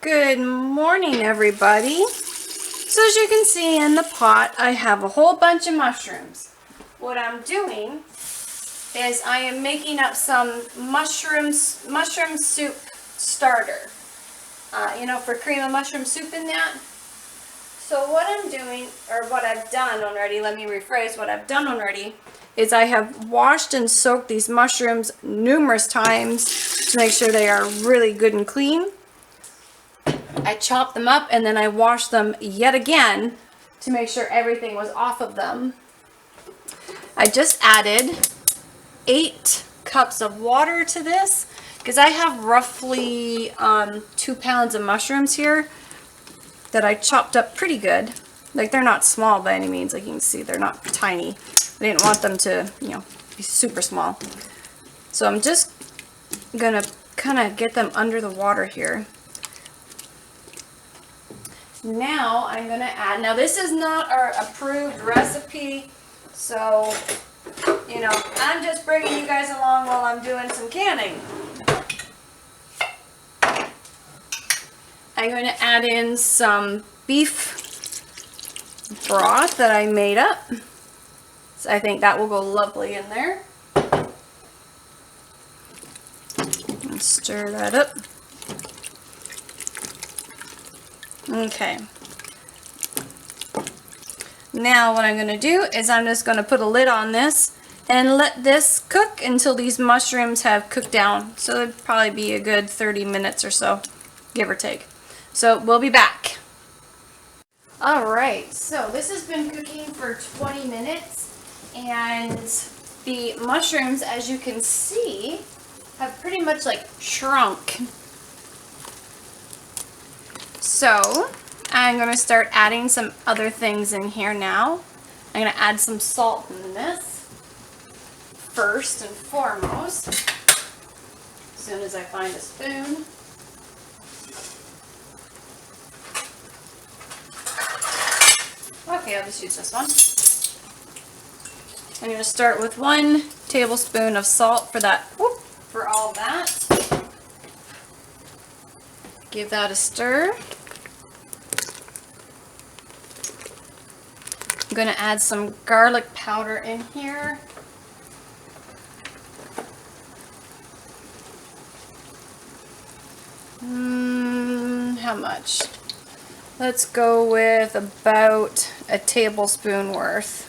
Good morning, everybody. So as you can see in the pot, I have a whole bunch of mushrooms. What I'm doing is I am making up some mushroom soup starter. For cream of mushroom soup in that. So what I'm doing, or what I've done already, let me rephrase, what I've done already is I have washed and soaked these mushrooms numerous times to make sure they are really good and clean. I chopped them up and then I washed them yet again to make sure everything was off of them. I just added 8 cups of water to this because I have roughly 2 pounds of mushrooms here that I chopped up pretty good. Like, they're not small by any means. Like you can see, they're not tiny. I didn't want them to, be super small. So I'm just gonna kind of get them under the water here. Now I'm going to add, now this is not our approved recipe, so, I'm just bringing you guys along while I'm doing some canning. I'm going to add in some beef broth that I made up. So I think that will go lovely in there. And stir that up. Okay, now what I'm going to do is I'm just going to put a lid on this and let this cook until these mushrooms have cooked down. So it'd probably be a good 30 minutes or so, give or take. So we'll be back. Alright, so this has been cooking for 20 minutes and the mushrooms, as you can see, have pretty much like shrunk. So, I'm going to start adding some other things in here now. I'm going to add some salt in this, first and foremost, as soon as I find a spoon. Okay, I'll just use this one. I'm going to start with 1 tablespoon of salt for that, for all that. Give that a stir. I'm going to add some garlic powder in here. How much? Let's go with about a tablespoon worth.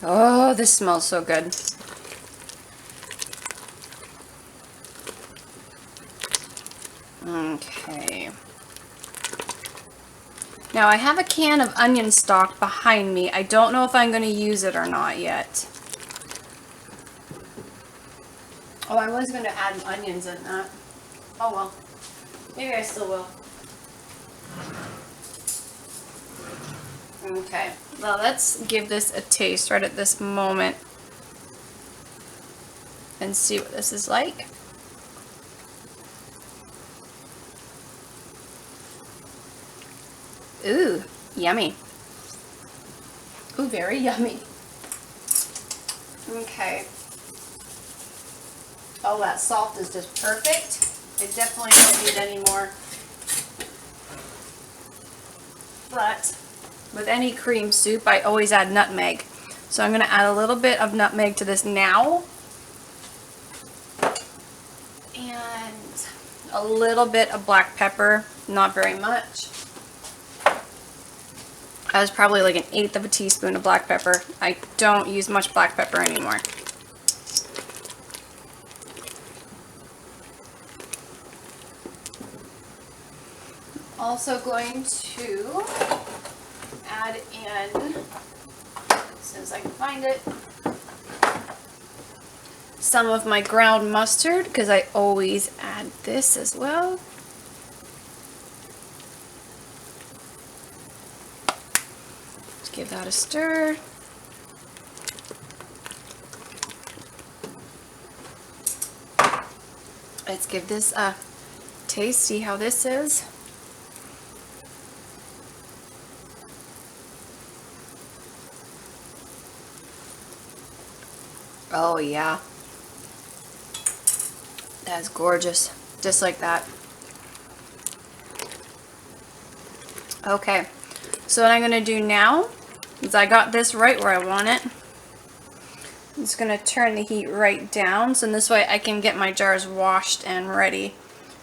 Oh, this smells so good. Okay. Now I have a can of onion stock behind me. I don't know if I'm going to use it or not yet. Oh, I was going to add onions in that. Oh well. Maybe I still will. Okay. Well, let's give this a taste right at this moment and see what this is like. Ooh, yummy. Ooh, very yummy. Okay. Oh, that salt is just perfect. I definitely don't need any more. But with any cream soup, I always add nutmeg. So I'm going to add a little bit of nutmeg to this now. And a little bit of black pepper, not very much. That was probably like 1/8 of a teaspoon of black pepper. I don't use much black pepper anymore. Also going to add in, as soon as I can find it, some of my ground mustard, because I always add this as well. Let's give that a stir. Let's give this a taste, see how this is. Oh yeah. That's gorgeous. Just like that. Okay. So what I'm going to do now is I got this right where I want it. I'm just going to turn the heat right down so in this way I can get my jars washed and ready.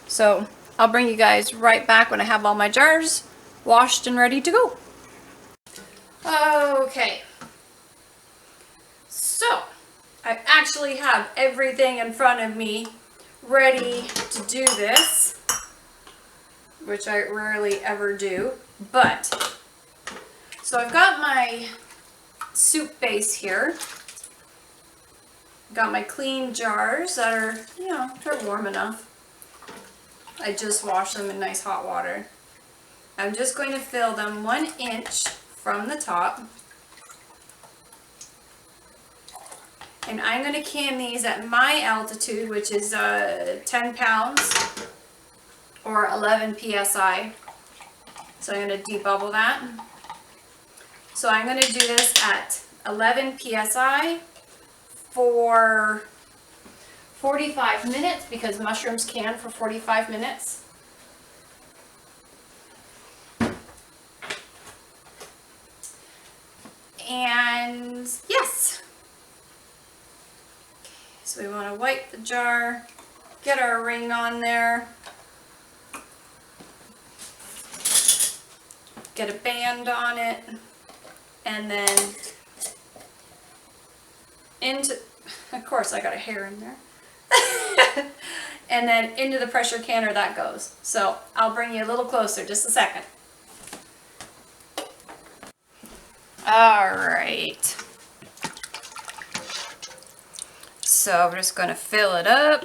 So I'll bring you guys right back when I have all my jars washed and ready to go. Okay. So I actually have everything in front of me ready to do this, which I rarely ever do, but so I've got my soup base here. Got my clean jars that are, you know, they're warm enough. I just washed them in nice hot water. I'm just going to fill them 1 inch from the top. And I'm going to can these at my altitude, which is 10 pounds or 11 psi. So I'm going to debubble that. So I'm going to do this at 11 psi for 45 minutes because mushrooms can for 45 minutes. And yes. So we want to wipe the jar, get our ring on there, get a band on it, and then into, of course I got a hair in there, and then into the pressure canner that goes. So I'll bring you a little closer, just a second. All right. So we're just going to fill it up,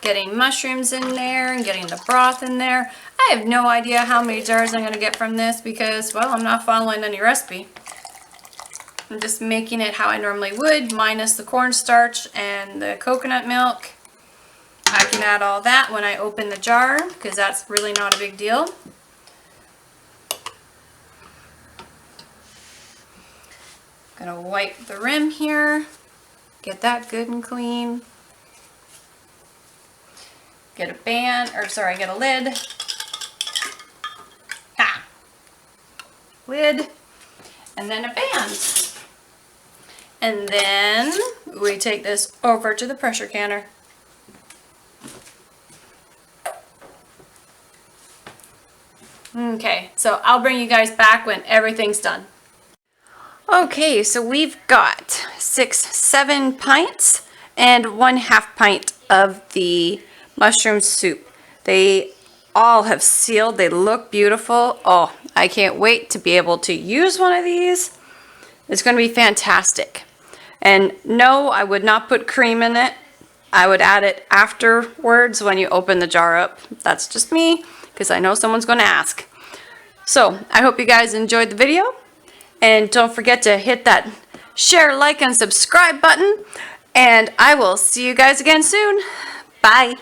getting mushrooms in there and getting the broth in there. I have no idea how many jars I'm going to get from this because, well, I'm not following any recipe. I'm just making it how I normally would, minus the cornstarch and the coconut milk. I can add all that when I open the jar because that's really not a big deal. I'm going to wipe the rim here. Get that good and clean. Get a band, or sorry, get a lid. Ha! Lid. And then a band. And then we take this over to the pressure canner. Okay, so I'll bring you guys back when everything's done. Okay, so we've got 6-7 pints and 1/2 pint of the mushroom soup. They all have sealed. They look beautiful. Oh, I can't wait to be able to use one of these. It's going to be fantastic. And no, I would not put cream in it. I would add it afterwards when you open the jar up. That's just me, because I know someone's going to ask. So, I hope you guys enjoyed the video. And don't forget to hit that share, like, and subscribe button. And I will see you guys again soon. Bye.